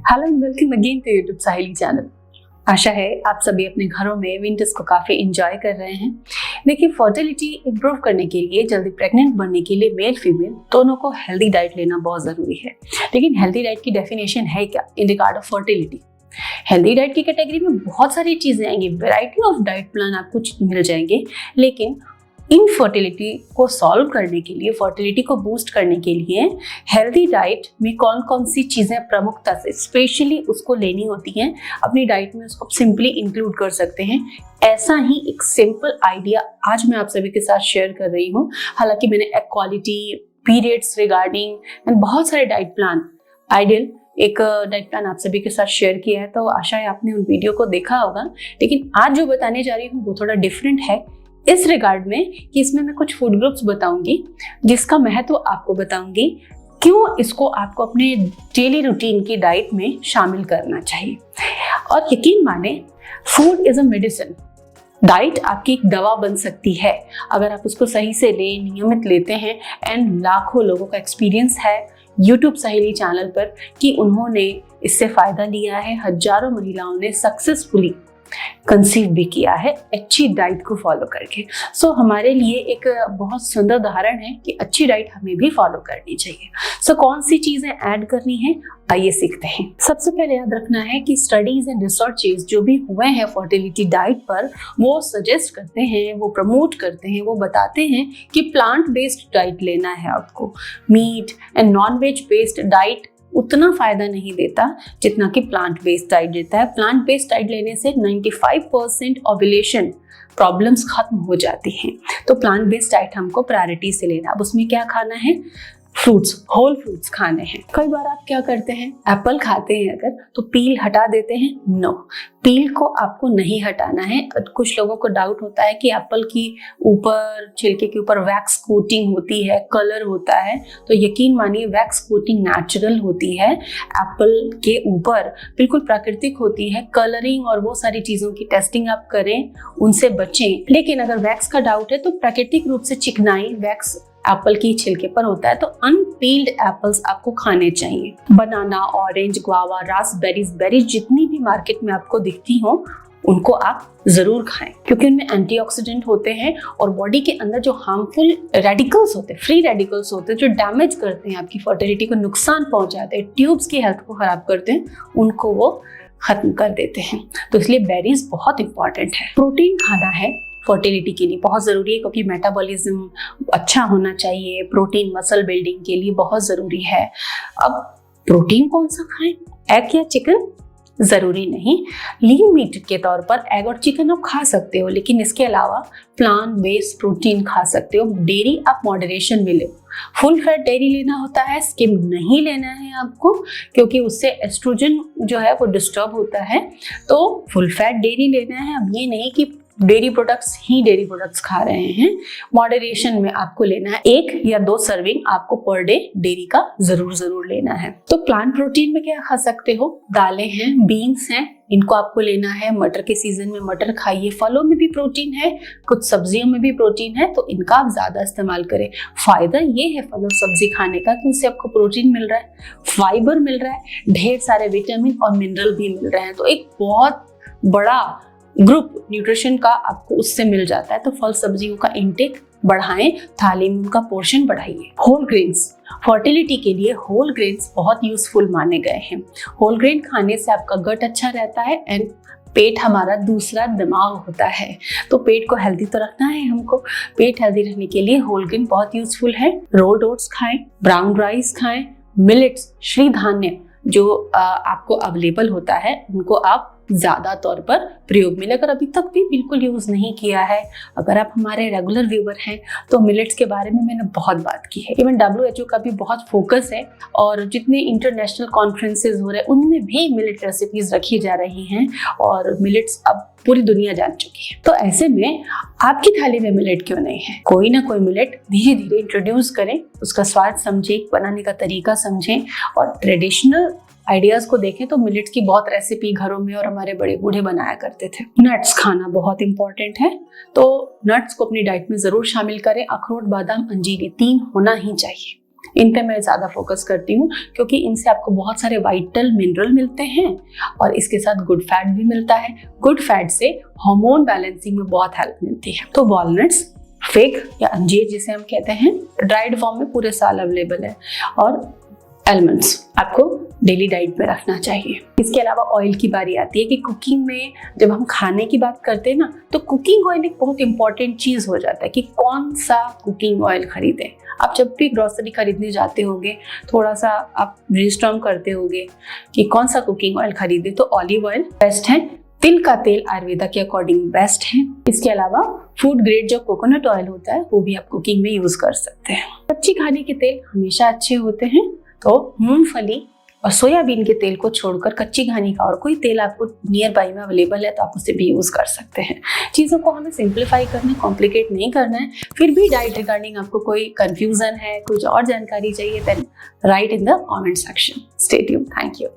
Hello and welcome again to YouTube Sahili channel. आशा है आप सभी अपने घरों में विंटर्स को काफी एंजॉय कर रहे हैं। देखिए, फर्टिलिटी इंप्रूव करने के लिए, जल्दी प्रेग्नेंट बनने के लिए मेल फीमेल दोनों को हेल्दी डाइट लेना बहुत जरूरी है। लेकिन हेल्दी डाइट की डेफिनेशन है क्या in regard of fertility? Healthy diet की कैटेगरी में बहुत सारी चीजें आएंगी, वैरायटी ऑफ डाइट प्लान आपको मिल जाएंगे। लेकिन इनफर्टिलिटी को सॉल्व करने के लिए, फर्टिलिटी को बूस्ट करने के लिए हेल्दी डाइट में कौन कौन सी चीजें प्रमुखता से स्पेशली उसको लेनी होती हैं, अपनी डाइट में उसको सिंपली इंक्लूड कर सकते हैं, ऐसा ही एक सिंपल आइडिया आज मैं आप सभी के साथ शेयर कर रही हूँ। हालांकि मैंने इक्वालिटी, पीरियड्स रिगार्डिंग एंड बहुत सारे डाइट प्लान, आइडियल एक डाइट प्लान आप सभी के साथ शेयर किया है, तो आशा है आपने उन वीडियो को देखा होगा। लेकिन आज जो बताने जा रही हूँ वो थोड़ा डिफरेंट है इस रिगार्ड में कि इसमें मैं कुछ फूड ग्रुप्स बताऊंगी जिसका महत्व आपको बताऊंगी, क्यों इसको आपको अपने डेली रूटीन की डाइट में शामिल करना चाहिए। और यकीन माने, food is a medicine. Diet आपकी एक दवा बन सकती है अगर आप उसको सही से लें, नियमित लेते हैं। एंड लाखों लोगों का एक्सपीरियंस है यूट्यूब साहिली चैनल पर कि उन्होंने इससे फायदा लिया है। हजारों महिलाओं ने सक्सेसफुली कंसीव भी किया है अच्छी डाइट को फॉलो करके। सो हमारे लिए एक बहुत सुंदर उदाहरण है कि अच्छी डाइट हमें भी फॉलो करनी चाहिए। सो कौन सी चीजें ऐड करनी है, आइए सीखते हैं। सबसे पहले याद रखना है कि स्टडीज एंड रिसर्चेस जो भी हुए हैं फर्टिलिटी डाइट पर, वो सजेस्ट करते हैं, वो प्रमोट करते हैं, वो बताते हैं कि प्लांट बेस्ड डाइट लेना है आपको। Meat and non veg based diet उतना फायदा नहीं देता जितना कि प्लांट बेस्ड डाइट देता है। प्लांट बेस्ड डाइट लेने से 95% ओव्यूलेशन प्रॉब्लम्स खत्म हो जाती हैं। तो प्लांट बेस्ड डाइट हमको प्रायोरिटी से लेना। अब उसमें क्या खाना है? फ्रूट्स, होल फ्रूट्स खाने हैं। कई बार आप क्या करते हैं, एप्पल खाते हैं अगर तो पील हटा देते हैं। नो, पील को आपको नहीं हटाना है। कुछ लोगों को डाउट होता है कि एप्पल की ऊपर, छिलके के ऊपर वैक्स कोटिंग होती है, कलर होता है। तो यकीन मानिए, वैक्स कोटिंग नेचुरल होती है, एप्पल के ऊपर बिल्कुल प्राकृतिक होती है। कलरिंग और वो सारी चीजों की टेस्टिंग आप करें, उनसे बचें। लेकिन अगर वैक्स का डाउट है तो प्राकृतिक रूप से चिकनाई वैक्स एप्पल की छिलके पर होता है, तो अनपील्ड एप्पल्स आपको खाने चाहिए। बनाना, ऑरेंज, गुआवा, रास्पबेरीज, बेरीज जितनी भी मार्केट में आपको दिखती हो, उनको आप जरूर खाएं क्योंकि उनमें एंटीऑक्सीडेंट होते हैं और बॉडी के अंदर जो हार्मफुल रेडिकल्स होते हैं, फ्री रेडिकल्स होते हैं, जो डैमेज करते हैं, आपकी फर्टिलिटी को नुकसान पहुंचाते हैं, ट्यूब्स की हेल्थ को खराब करते हैं, उनको वो खत्म कर देते हैं। तो इसलिए बेरीज बहुत इंपॉर्टेंट है। प्रोटीन खाना है फर्टिलिटी के लिए बहुत ज़रूरी है क्योंकि मेटाबॉलिज्म अच्छा होना चाहिए। प्रोटीन मसल बिल्डिंग के लिए बहुत ज़रूरी है। अब प्रोटीन कौन सा खाएं? एग या चिकन? ज़रूरी नहीं। लीन मीट के तौर पर एग और चिकन आप खा सकते हो, लेकिन इसके अलावा प्लांट बेस्ड प्रोटीन खा सकते हो। डेयरी आप मॉडरेशन में लो। फुल फैट डेयरी लेना होता है, स्किम नहीं लेना है आपको, क्योंकि उससे एस्ट्रोजन जो है वो डिस्टर्ब होता है। तो फुल फैट डेयरी लेना है। अब ये नहीं कि डेयरी प्रोडक्ट्स खा रहे हैं। मॉडरेशन में आपको लेना है। 1 या 2 सर्विंग आपको पर डे डेयरी का जरूर लेना है। तो प्लांट प्रोटीन में क्या खा सकते हो? दालें हैं, बीन्स हैं, इनको आपको लेना है। मटर के सीजन में मटर खाइए। फलों में भी प्रोटीन है, कुछ सब्जियों में भी प्रोटीन है, तो इनका आप ज्यादा इस्तेमाल करें। फायदा ये है फल और सब्जी खाने का कि उनसे आपको प्रोटीन मिल रहा है, फाइबर मिल रहा है, ढेर सारे विटामिन और मिनरल भी मिल रहे हैं। तो एक बहुत बड़ा ग्रुप न्यूट्रिशन का आपको उससे मिल जाता है। तो फल सब्जियों का इंटेक बढ़ाएं, थाली में उनका पोर्शन बढ़ाइए। होल ग्रेन्स, फर्टिलिटी के लिए होल ग्रेन्स बहुत यूजफुल माने गए हैं। होल ग्रेन खाने से आपका गट अच्छा रहता है एंड पेट हमारा दूसरा दिमाग होता है। तो पेट को हेल्दी तो रखना है हमको। पेट हेल्दी रहने के लिए होल ग्रेन बहुत यूजफुल है। रोल्ड ओट्स खाएं, ब्राउन राइस खाएं, मिलेट्स, श्री धान्य जो आपको अवेलेबल होता है, उनको आप ज्यादा तौर पर प्रयोग में। अगर अभी तक भी बिल्कुल यूज नहीं किया है, अगर आप हमारे रेगुलर व्यूअर हैं, तो मिलेट्स के बारे में मैंने बहुत बात की है। इवन WHO का भी बहुत फोकस है और जितने इंटरनेशनल कॉन्फ्रेंसेज हो रहे हैं उनमें भी मिलेट रेसिपीज रखी जा रही हैं और मिलेट्स अब पूरी दुनिया जान चुकी है। तो ऐसे में आपकी थाली में मिलेट क्यों नहीं है? कोई ना कोई मिलेट धीरे धीरे इंट्रोड्यूस करें, उसका स्वाद समझें, बनाने का तरीका समझें और ट्रेडिशनल आइडियाज को देखें तो मिलेट्स की बहुत रेसिपी घरों में और हमारे बड़े बूढ़े बनाया करते थे। नट्स खाना बहुत इंपॉर्टेंट है, तो नट्स को अपनी डाइट में जरूर शामिल करें। अखरोट, बादाम, अंजीर 3 होना ही चाहिए। इन पे मैं ज़्यादा फोकस करती हूँ क्योंकि इनसे आपको बहुत सारे वाइटल मिनरल मिलते हैं और इसके साथ गुड फैट भी मिलता है। गुड फैट से हार्मोन बैलेंसिंग में बहुत हेल्प मिलती है। तो वॉलनट्स, फिग या अंजीर जिसे हम कहते हैं, ड्राइड फॉर्म में पूरे साल अवेलेबल है, और आलमंड्स आपको डेली डाइट में रखना चाहिए। इसके अलावा ऑयल की बारी आती है कि कुकिंग में जब हम खाने की बात करते हैं ना, तो कुकिंग ऑयल एक बहुत इंपॉर्टेंट चीज़ हो जाता है कि कौन सा कुकिंग ऑयल खरीदें। आप जब भी ग्रोसरी खरीदने जाते होंगे, थोड़ा सा आप ब्रेनस्टॉर्म करते होंगे कि कौन सा कुकिंग ऑयल खरीदें, तो ऑलिव ऑयल बेस्ट है। तिल का तेल आयुर्वेदा के अकॉर्डिंग बेस्ट है। इसके अलावा फूड ग्रेड जो कोकोनट ऑयल होता है वो भी आप कुकिंग में यूज कर सकते हैं। कच्ची खाने के तेल हमेशा अच्छे होते हैं, तो मूंगफली और सोयाबीन के तेल को छोड़कर कच्ची घानी का और कोई तेल आपको नियर बाई में अवेलेबल है तो आप उसे भी यूज कर सकते हैं। चीज़ों को हमें सिंप्लीफाई करना है, कॉम्प्लिकेट नहीं करना है। फिर भी डाइट रिगार्डिंग आपको कोई कंफ्यूजन है, कुछ और जानकारी चाहिए, then write in the comment section. Stay tuned. Thank you.